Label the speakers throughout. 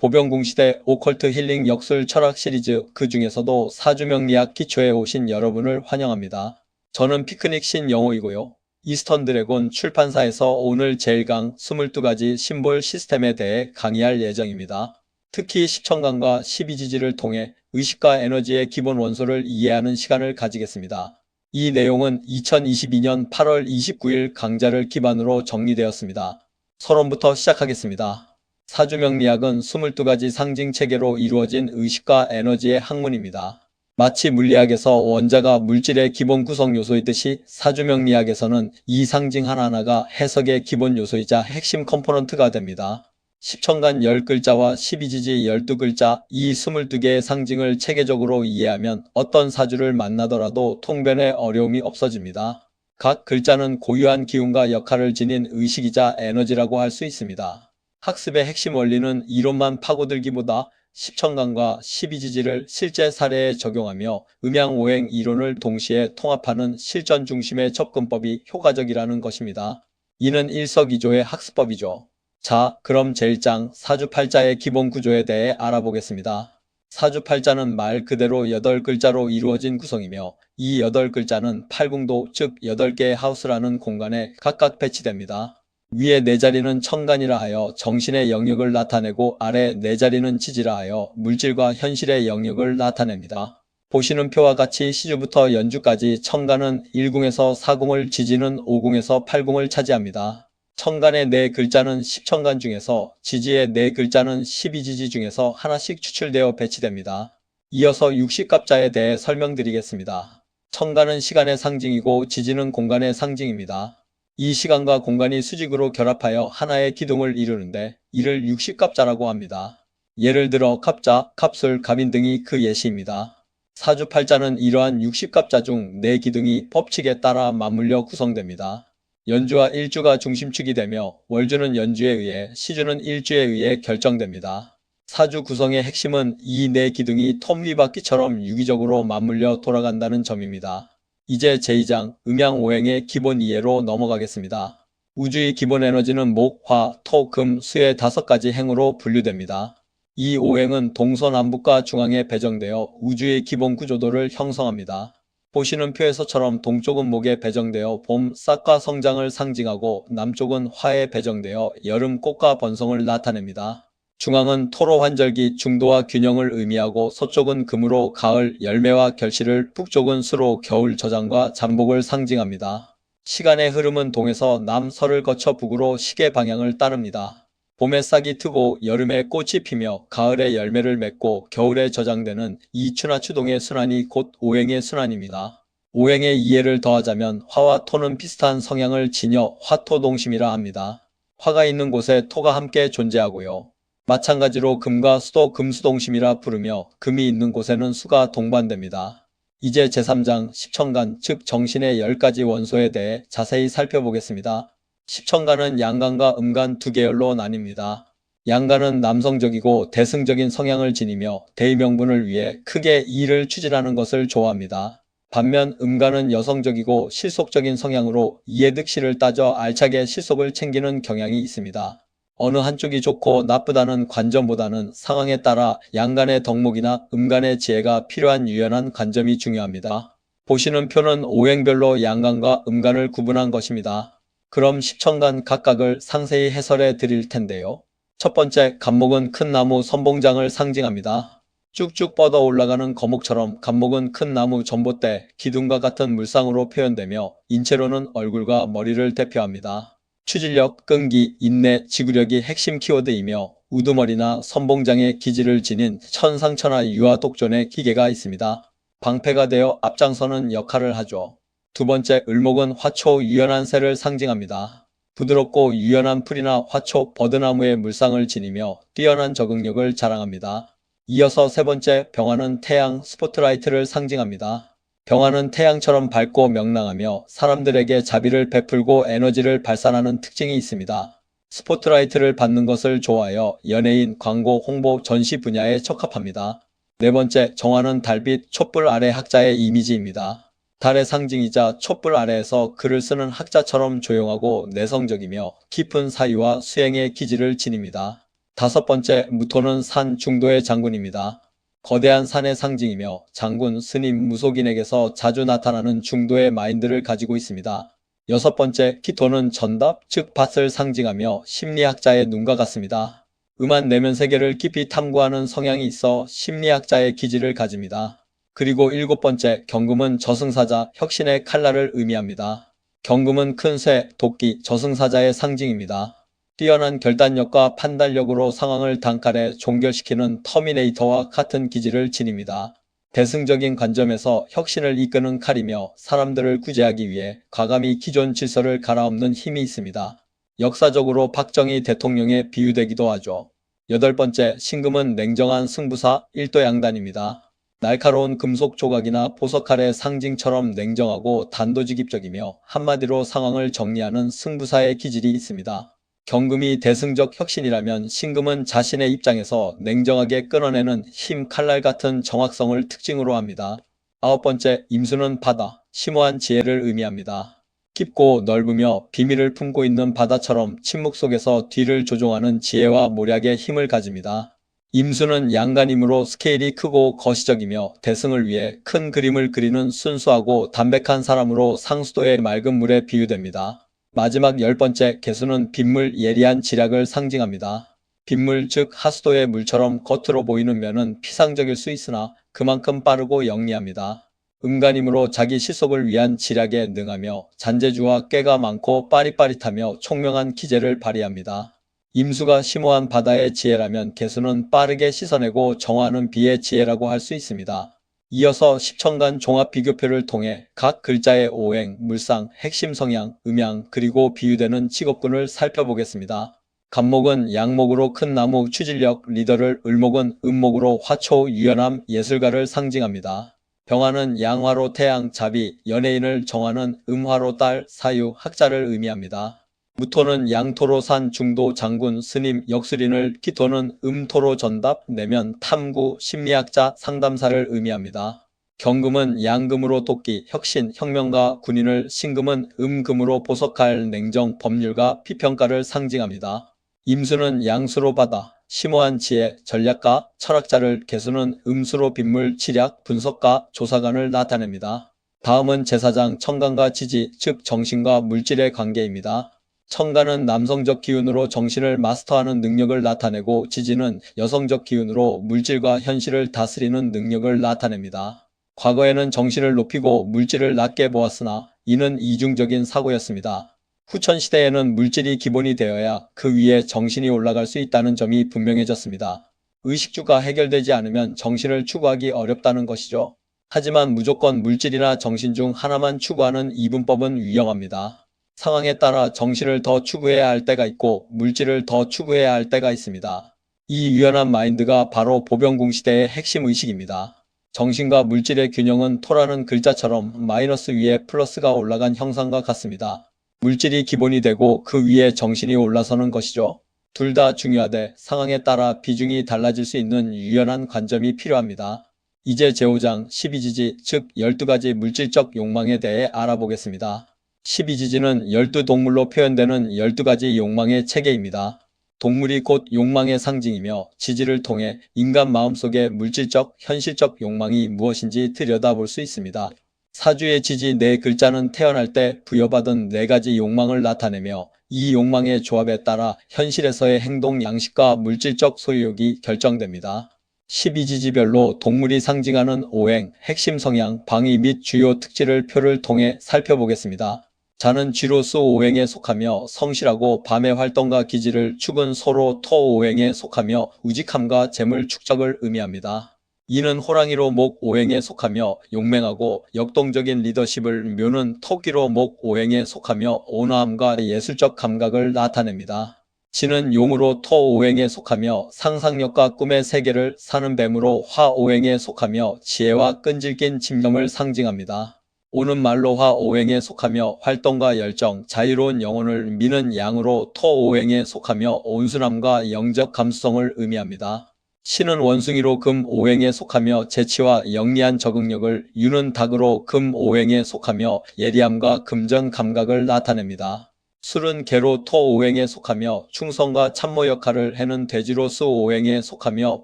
Speaker 1: 보병궁시대 오컬트 힐링 역술 철학 시리즈 그 중에서도 사주명리학 기초에 오신 여러분을 환영합니다. 저는 피크닉 신영호이고요. 이스턴 드래곤 출판사에서 오늘 제1강 22가지 심볼 시스템에 대해 강의할 예정입니다. 특히 십천간과 12지지를 통해 의식과 에너지의 기본 원소를 이해하는 시간을 가지겠습니다. 이 내용은 2022년 8월 29일 강좌를 기반으로 정리되었습니다. 서론부터 시작하겠습니다. 사주명리학은 22가지 상징체계로 이루어진 의식과 에너지의 학문입니다. 마치 물리학에서 원자가 물질의 기본 구성 요소이듯이 사주명리학에서는 이 상징 하나하나가 해석의 기본 요소이자 핵심 컴포넌트가 됩니다. 십천간 10글자와 12지지 12글자, 이 22개의 상징을 체계적으로 이해하면 어떤 사주를 만나더라도 통변에 어려움이 없어집니다. 각 글자는 고유한 기운과 역할을 지닌 의식이자 에너지라고 할 수 있습니다. 학습의 핵심 원리는 이론만 파고들기보다 십천간과 12지지를 실제 사례에 적용하며 음양오행 이론을 동시에 통합하는 실전 중심의 접근법이 효과적이라는 것입니다. 이는 일석이조의 학습법이죠. 자, 그럼 제1장 사주팔자의 기본 구조에 대해 알아보겠습니다. 사주팔자는 말 그대로 8글자로 이루어진 구성이며 이 8글자는 8궁도 즉 8개의 하우스라는 공간에 각각 배치됩니다. 위에 4자리는 천간이라 하여 정신의 영역을 나타내고 아래 4자리는 지지라 하여 물질과 현실의 영역을 나타냅니다. 보시는 표와 같이 시주부터 연주까지 천간은 1궁에서 4궁을, 지지는 5궁에서 8궁을 차지합니다. 천간의 4글자는 십천간 중에서, 지지의 4글자는 12지지 중에서 하나씩 추출되어 배치됩니다. 이어서 60갑자에 대해 설명드리겠습니다. 천간은 시간의 상징이고 지지는 공간의 상징입니다. 이 시간과 공간이 수직으로 결합하여 하나의 기둥을 이루는데 이를 60갑자라고 합니다. 예를 들어 갑자, 갑술, 갑인 등이 그 예시입니다. 사주팔자는 이러한 60갑자 중 4기둥이 법칙에 따라 맞물려 구성됩니다. 연주와 일주가 중심축이 되며 월주는 연주에 의해, 시주는 일주에 의해 결정됩니다. 사주 구성의 핵심은 이 4기둥이 톱니바퀴처럼 유기적으로 맞물려 돌아간다는 점입니다. 이제 제2장 음양오행의 기본 이해로 넘어가겠습니다. 우주의 기본 에너지는 목, 화, 토, 금, 수의 5가지 행으로 분류됩니다. 이 오행은 동서남북과 중앙에 배정되어 우주의 기본 구조도를 형성합니다. 보시는 표에서처럼 동쪽은 목에 배정되어 봄, 싹과 성장을 상징하고 남쪽은 화에 배정되어 여름 꽃과 번성을 나타냅니다. 중앙은 토로 환절기, 중도와 균형을 의미하고 서쪽은 금으로 가을, 열매와 결실을, 북쪽은 수로 겨울 저장과 잠복을 상징합니다. 시간의 흐름은 동에서 남서를 거쳐 북으로 시계 방향을 따릅니다. 봄에 싹이 트고 여름에 꽃이 피며 가을에 열매를 맺고 겨울에 저장되는 이 추나추동의 순환이 곧 오행의 순환입니다. 오행의 이해를 더하자면 화와 토는 비슷한 성향을 지녀 화토동심이라 합니다. 화가 있는 곳에 토가 함께 존재하고요. 마찬가지로 금과 수도 금수동심이라 부르며 금이 있는 곳에는 수가 동반됩니다. 이제 제3장 십천간 즉 정신의 10가지 원소에 대해 자세히 살펴보겠습니다. 십천간은 양간과 음간 두 계열로 나뉩니다. 양간은 남성적이고 대승적인 성향을 지니며 대의명분을 위해 크게 일을 추진하는 것을 좋아합니다. 반면 음간은 여성적이고 실속적인 성향으로 이해득실을 따져 알차게 실속을 챙기는 경향이 있습니다. 어느 한쪽이 좋고 나쁘다는 관점보다는 상황에 따라 양간의 덕목이나 음간의 지혜가 필요한 유연한 관점이 중요합니다. 보시는 표는 오행별로 양간과 음간을 구분한 것입니다. 그럼 십천간 각각을 상세히 해설해 드릴 텐데요. 첫 번째, 갑목은 큰 나무 선봉장을 상징합니다. 쭉쭉 뻗어 올라가는 거목처럼 갑목은 큰 나무 전봇대, 기둥과 같은 물상으로 표현되며 인체로는 얼굴과 머리를 대표합니다. 추진력, 끈기, 인내, 지구력이 핵심 키워드이며 우두머리나 선봉장의 기질을 지닌 천상천하 유아독존의 기계가 있습니다. 방패가 되어 앞장서는 역할을 하죠. 두 번째, 을목은 화초, 유연한 새를 상징합니다. 부드럽고 유연한 풀이나 화초, 버드나무의 물상을 지니며 뛰어난 적응력을 자랑합니다. 이어서 세 번째, 병화는 태양, 스포트라이트를 상징합니다. 병화는 태양처럼 밝고 명랑하며 사람들에게 자비를 베풀고 에너지를 발산하는 특징이 있습니다. 스포트라이트를 받는 것을 좋아하여 연예인, 광고, 홍보, 전시 분야에 적합합니다. 네 번째, 정화는 달빛, 촛불 아래 학자의 이미지입니다. 달의 상징이자 촛불 아래에서 글을 쓰는 학자처럼 조용하고 내성적이며 깊은 사유와 수행의 기질을 지닙니다. 5번째, 무토는 산 중도의 장군입니다. 거대한 산의 상징이며 장군, 스님, 무속인에게서 자주 나타나는 중도의 마인드를 가지고 있습니다. 6번째, 키토는 전답, 즉 밭을 상징하며 심리학자의 눈과 같습니다. 음한 내면 세계를 깊이 탐구하는 성향이 있어 심리학자의 기질을 가집니다. 그리고 7번째, 경금은 저승사자, 혁신의 칼날을 의미합니다. 경금은 큰 쇠, 도끼, 저승사자의 상징입니다. 뛰어난 결단력과 판단력으로 상황을 단칼에 종결시키는 터미네이터와 같은 기질을 지닙니다. 대승적인 관점에서 혁신을 이끄는 칼이며 사람들을 구제하기 위해 과감히 기존 질서를 갈아엎는 힘이 있습니다. 역사적으로 박정희 대통령에 비유되기도 하죠. 8번째, 신금은 냉정한 승부사, 일도양단입니다. 날카로운 금속 조각이나 보석칼의 상징처럼 냉정하고 단도직입적이며 한마디로 상황을 정리하는 승부사의 기질이 있습니다. 경금이 대승적 혁신이라면 신금은 자신의 입장에서 냉정하게 끊어내는 힘 칼날 같은 정확성을 특징으로 합니다. 9번째, 임수는 바다, 심오한 지혜를 의미합니다. 깊고 넓으며 비밀을 품고 있는 바다처럼 침묵 속에서 뒤를 조종하는 지혜와 모략의 힘을 가집니다. 임수는 양간이므로 스케일이 크고 거시적이며 대승을 위해 큰 그림을 그리는 순수하고 담백한 사람으로 상수도의 맑은 물에 비유됩니다. 마지막 10번째, 개수는 빗물, 예리한 지략을 상징합니다. 빗물, 즉 하수도의 물처럼 겉으로 보이는 면은 피상적일 수 있으나 그만큼 빠르고 영리합니다. 음간이므로 자기 실속을 위한 지략에 능하며 잔재주와 꾀가 많고 빠릿빠릿하며 총명한 기재를 발휘합니다. 임수가 심오한 바다의 지혜라면 개수는 빠르게 씻어내고 정화하는 비의 지혜라고 할 수 있습니다. 이어서 10천간 종합 비교표를 통해 각 글자의 오행, 물상, 핵심 성향, 음양, 그리고 비유되는 직업군을 살펴보겠습니다. 간목은 양목으로 큰 나무, 추진력, 리더를, 을목은 음목으로 화초, 유연함, 예술가를 상징합니다. 병화는 양화로 태양, 자비, 연예인을 정하는 음화로 딸, 사유, 학자를 의미합니다. 무토는 양토로 산 중도, 장군, 스님, 역술인을, 키토는 음토로 전답, 내면, 탐구, 심리학자, 상담사를 의미합니다. 경금은 양금으로 도끼, 혁신, 혁명가, 군인을, 신금은 음금으로 보석칼, 냉정, 법률가, 피평가를 상징합니다. 임수는 양수로 바다, 심오한 지혜, 전략가, 철학자를, 개수는 음수로 빗물, 치략, 분석가, 조사관을 나타냅니다. 다음은 제사장, 청간과 지지, 즉 정신과 물질의 관계입니다. 청간은 남성적 기운으로 정신을 마스터하는 능력을 나타내고 지지는 여성적 기운으로 물질과 현실을 다스리는 능력을 나타냅니다. 과거에는 정신을 높이고 물질을 낮게 보았으나 이는 이중적인 사고였습니다. 후천시대에는 물질이 기본이 되어야 그 위에 정신이 올라갈 수 있다는 점이 분명해졌습니다. 의식주가 해결되지 않으면 정신을 추구하기 어렵다는 것이죠. 하지만 무조건 물질이나 정신 중 하나만 추구하는 이분법은 위험합니다. 상황에 따라 정신을 더 추구해야 할 때가 있고 물질을 더 추구해야 할 때가 있습니다. 이 유연한 마인드가 바로 보병궁 시대의 핵심 의식입니다. 정신과 물질의 균형은 토라는 글자처럼 마이너스 위에 플러스가 올라간 형상과 같습니다. 물질이 기본이 되고 그 위에 정신이 올라서는 것이죠. 둘 다 중요하되 상황에 따라 비중이 달라질 수 있는 유연한 관점이 필요합니다. 이제 제5장 12지지 즉 12가지 물질적 욕망에 대해 알아보겠습니다. 12지지는 12동물로 표현되는 12가지 욕망의 체계입니다. 동물이 곧 욕망의 상징이며 지지를 통해 인간 마음속의 물질적, 현실적 욕망이 무엇인지 들여다볼 수 있습니다. 사주의 지지 4글자는 태어날 때 부여받은 4가지 욕망을 나타내며 이 욕망의 조합에 따라 현실에서의 행동 양식과 물질적 소유욕이 결정됩니다. 12지지별로 동물이 상징하는 오행, 핵심 성향, 방위 및 주요 특질을 표를 통해 살펴보겠습니다. 자는 쥐로수 오행에 속하며 성실하고 밤의 활동과 기질을 축은 소로 토 오행에 속하며 우직함과 재물 축적을 의미합니다. 이는 호랑이로 목 오행에 속하며 용맹하고 역동적인 리더십을 묘는 토끼로 목 오행에 속하며 온화함과 예술적 감각을 나타냅니다. 지는 용으로 토 오행에 속하며 상상력과 꿈의 세계를 사는 뱀으로 화 오행에 속하며 지혜와 끈질긴 집념을 상징합니다. 오는 말로 화 오행에 속하며 활동과 열정, 자유로운 영혼을 미는 양으로 토 오행에 속하며 온순함과 영적 감수성을 의미합니다. 신은 원숭이로 금 오행에 속하며 재치와 영리한 적응력을, 유는 닭으로 금 오행에 속하며 예리함과 금전 감각을 나타냅니다. 술은 개로 토 오행에 속하며 충성과 참모 역할을 해는 돼지로 수 오행에 속하며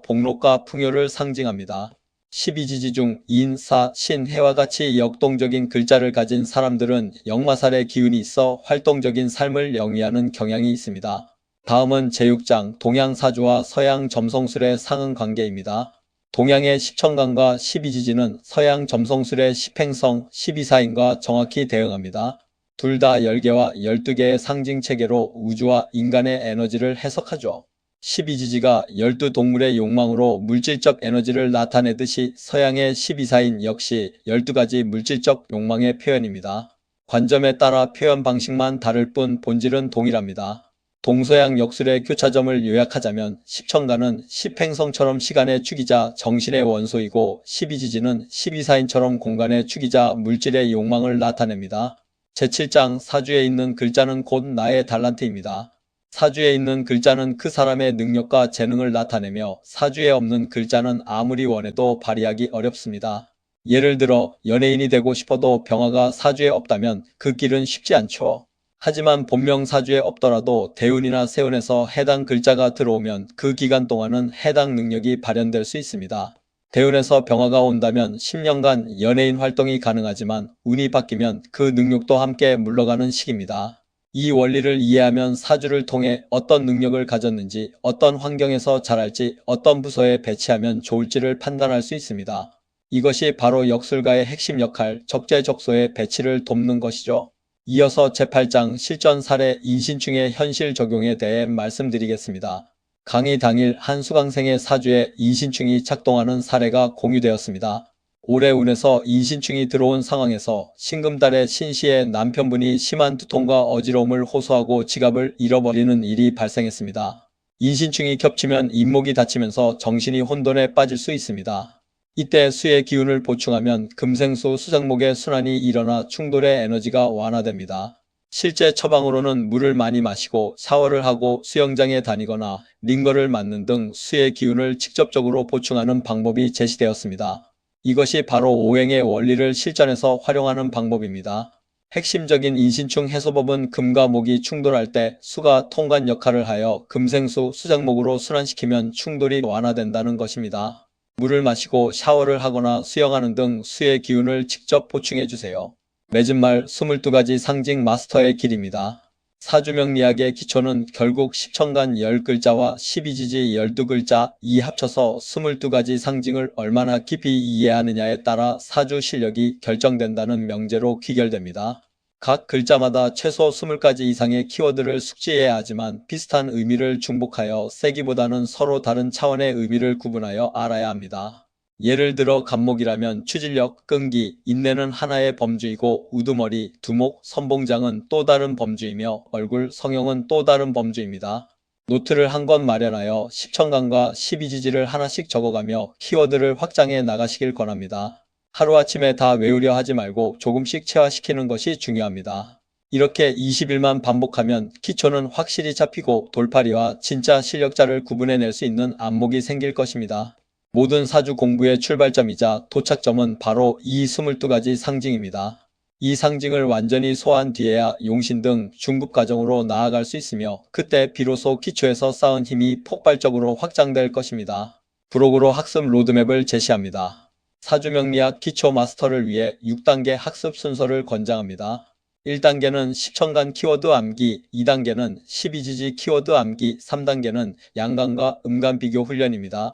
Speaker 1: 복록과 풍요를 상징합니다. 12지지 중 인, 사, 신, 해와 같이 역동적인 글자를 가진 사람들은 역마살의 기운이 있어 활동적인 삶을 영위하는 경향이 있습니다. 다음은 제6장 동양사주와 서양 점성술의 상응 관계입니다. 동양의 십천간과 12지지는 서양 점성술의 10행성, 12사인과 정확히 대응합니다. 둘 다 10개와 12개의 상징 체계로 우주와 인간의 에너지를 해석하죠. 12지지가 12동물의 욕망으로 물질적 에너지를 나타내듯이 서양의 12사인 역시 12가지 물질적 욕망의 표현입니다. 관점에 따라 표현 방식만 다를 뿐 본질은 동일합니다. 동서양 역술의 교차점을 요약하자면 십천간은 십행성처럼 시간의 축이자 정신의 원소이고 12지지는 12사인처럼 공간의 축이자 물질의 욕망을 나타냅니다. 제7장 사주에 있는 글자는 곧 나의 달란트입니다. 사주에 있는 글자는 그 사람의 능력과 재능을 나타내며 사주에 없는 글자는 아무리 원해도 발휘하기 어렵습니다. 예를 들어 연예인이 되고 싶어도 병화가 사주에 없다면 그 길은 쉽지 않죠. 하지만 본명 사주에 없더라도 대운이나 세운에서 해당 글자가 들어오면 그 기간 동안은 해당 능력이 발현될 수 있습니다. 대운에서 병화가 온다면 10년간 연예인 활동이 가능하지만 운이 바뀌면 그 능력도 함께 물러가는 시기입니다. 이 원리를 이해하면 사주를 통해 어떤 능력을 가졌는지, 어떤 환경에서 자랄지, 어떤 부서에 배치하면 좋을지를 판단할 수 있습니다. 이것이 바로 역술가의 핵심 역할, 적재적소의 배치를 돕는 것이죠. 이어서 제8장 실전 사례 인신충의 현실 적용에 대해 말씀드리겠습니다. 강의 당일 한 수강생의 사주에 인신충이 작동하는 사례가 공유되었습니다. 올해 운에서 인신충이 들어온 상황에서 신금달의 신시의 남편분이 심한 두통과 어지러움을 호소하고 지갑을 잃어버리는 일이 발생했습니다. 인신충이 겹치면 잇목이 다치면서 정신이 혼돈에 빠질 수 있습니다. 이때 수의 기운을 보충하면 금생수 수장목의 순환이 일어나 충돌의 에너지가 완화됩니다. 실제 처방으로는 물을 많이 마시고 샤워를 하고 수영장에 다니거나 링거를 맞는 등 수의 기운을 직접적으로 보충하는 방법이 제시되었습니다. 이것이 바로 오행의 원리를 실전에서 활용하는 방법입니다. 핵심적인 인신충 해소법은 금과 목이 충돌할 때 수가 통관 역할을 하여 금생수 수장목으로 순환시키면 충돌이 완화된다는 것입니다. 물을 마시고 샤워를 하거나 수영하는 등 수의 기운을 직접 보충해주세요. 맺은 말 22가지 상징 마스터의 길입니다. 사주명리학의 기초는 결국 십천간 10글자와 12지지 12글자 이 합쳐서 22가지 상징을 얼마나 깊이 이해하느냐에 따라 사주 실력이 결정된다는 명제로 귀결됩니다. 각 글자마다 최소 20가지 이상의 키워드를 숙지해야 하지만 비슷한 의미를 중복하여 세기보다는 서로 다른 차원의 의미를 구분하여 알아야 합니다. 예를 들어 간목이라면 추진력, 끈기, 인내는 하나의 범주이고 우두머리, 두목, 선봉장은 또 다른 범주이며 얼굴, 성형은 또 다른 범주입니다. 노트를 한 권 마련하여 십천간과 12지지를 하나씩 적어가며 키워드를 확장해 나가시길 권합니다. 하루아침에 다 외우려 하지 말고 조금씩 체화시키는 것이 중요합니다. 이렇게 20일만 반복하면 기초는 확실히 잡히고 돌팔이와 진짜 실력자를 구분해낼 수 있는 안목이 생길 것입니다. 모든 사주 공부의 출발점이자 도착점은 바로 이 22가지 상징입니다. 이 상징을 완전히 소화한 뒤에야 용신 등 중급 과정으로 나아갈 수 있으며 그때 비로소 기초에서 쌓은 힘이 폭발적으로 확장될 것입니다. 브로그로 학습 로드맵을 제시합니다. 사주명리학 기초 마스터를 위해 6단계 학습 순서를 권장합니다. 1단계는 십천간 키워드 암기, 2단계는 12지지 키워드 암기, 3단계는 양간과 음간 비교 훈련입니다.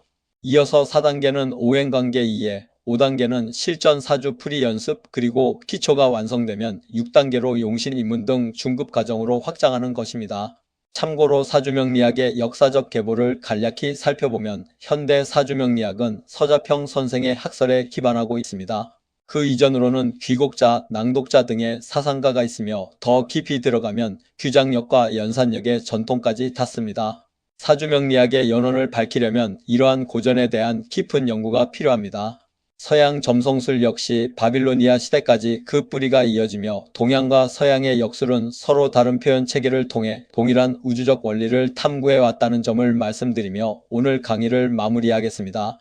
Speaker 1: 이어서 4단계는 오행관계 이해, 5단계는 실전 사주 풀이 연습, 그리고 기초가 완성되면 6단계로 용신 입문 등 중급 과정으로 확장하는 것입니다. 참고로 사주명리학의 역사적 계보를 간략히 살펴보면 현대 사주명리학은 서자평 선생의 학설에 기반하고 있습니다. 그 이전으로는 귀곡자, 낭독자 등의 사상가가 있으며 더 깊이 들어가면 규장력과 연산력의 전통까지 닿습니다. 사주명리학의 연원을 밝히려면 이러한 고전에 대한 깊은 연구가 필요합니다. 서양 점성술 역시 바빌로니아 시대까지 그 뿌리가 이어지며 동양과 서양의 역술은 서로 다른 표현 체계를 통해 동일한 우주적 원리를 탐구해 왔다는 점을 말씀드리며 오늘 강의를 마무리하겠습니다.